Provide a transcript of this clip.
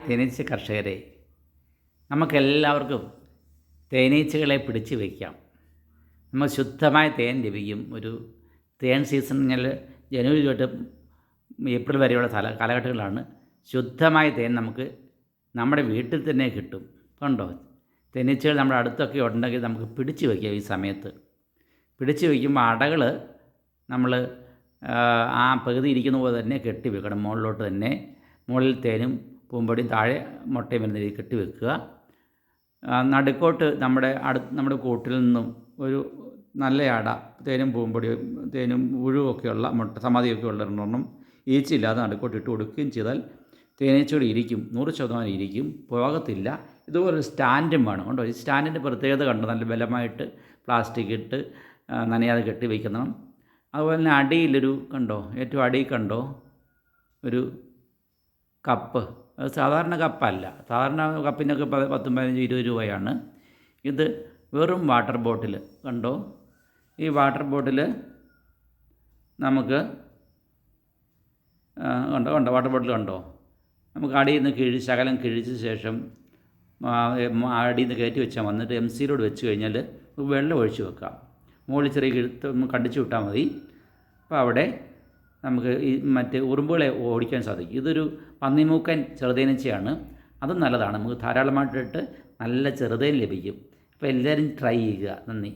തേനീച്ച കർഷകരെ, നമുക്കെല്ലാവർക്കും തേനീച്ചകളെ പിടിച്ച് വയ്ക്കാം. നമ്മൾ ശുദ്ധമായ തേൻ ലഭിക്കും. ഒരു തേൻ സീസൺ പറഞ്ഞാൽ ജനുവരി തൊട്ട് ഏപ്രിൽ വരെയുള്ള കാലഘട്ടങ്ങളാണ്. ശുദ്ധമായ തേൻ നമുക്ക് നമ്മുടെ വീട്ടിൽ തന്നെ കിട്ടും. കണ്ടോ, തേനീച്ചകൾ നമ്മുടെ അടുത്തൊക്കെ ഉണ്ടെങ്കിൽ നമുക്ക് പിടിച്ച് വയ്ക്കാം. ഈ സമയത്ത് പിടിച്ച് വയ്ക്കുമ്പോൾ അടകൾ നമ്മൾ ആ പകുതി ഇരിക്കുന്ന പോലെ തന്നെ കെട്ടി വെക്കണം. മുകളിലോട്ട് തന്നെ, മുകളിൽ തേനും പൂമ്പൊടിയും താഴെ മുട്ടയും വരുന്ന രീതിയിൽ കെട്ടി വെക്കുക. നടുക്കോട്ട് നമ്മുടെ കൂട്ടിൽ നിന്നും ഒരു നല്ല അട, തേനും പൂമ്പൊടിയും തേനും പുഴുവൊക്കെയുള്ള മുട്ട സമാധിയൊക്കെയുള്ള ഒരെണ്ണം ഈച്ചയില്ലാതെ നടുക്കോട്ട് ഇട്ട് കൊടുക്കുകയും ചെയ്താൽ തേനീച്ചകൾ ഇരിക്കും. 100% ഇരിക്കും, പോകത്തില്ല. ഇതുപോലൊരു സ്റ്റാൻഡും വേണം. കണ്ടോ, ഈ സ്റ്റാൻഡിൻ്റെ പ്രത്യേകത കണ്ടോ, നല്ല ബലമായിട്ട് പ്ലാസ്റ്റിക് ഇട്ട് നനയാതെ കെട്ടി വയ്ക്കണം. അതുപോലെ തന്നെ അടിയിലൊരു കണ്ടോ, ഏറ്റവും അടിയിൽ കണ്ടോ ഒരു കപ്പ്. അത് സാധാരണ കപ്പല്ല. സാധാരണ കപ്പിനൊക്കെ 10, 15, 20 രൂപയാണ്. ഇത് വെറും വാട്ടർ ബോട്ടിൽ കണ്ടോ. ഈ വാട്ടർ ബോട്ടിൽ നമുക്ക് കണ്ടോ വാട്ടർ ബോട്ടിൽ കണ്ടോ, നമുക്ക് അടിയിൽ നിന്ന് ശകലം കിഴിച്ച ശേഷം അടിയിൽ നിന്ന് കയറ്റി വെച്ചാൽ വന്നിട്ട് MC-ലോട് വെച്ച് കഴിഞ്ഞാൽ വെള്ളം ഒഴിച്ച് വെക്കാം. മുകളിൽ ചെറിയ കിഴുത്ത് കണ്ടിച്ച് വിട്ടാൽ മതി. അപ്പോൾ അവിടെ നമുക്ക് ഈ മറ്റ് ഉറുമ്പുകളെ ഓടിക്കാൻ സാധിക്കും. ഇതൊരു പന്നിമൂക്കൻ ചെറുതേനീച്ചയാണ്. അതും നല്ലതാണ്. നമുക്ക് ധാരാളമായിട്ടിട്ട് നല്ല ചെറുതേൻ ലഭിക്കും. അപ്പോൾ എല്ലാവരും ട്രൈ ചെയ്യുക. നന്ദി.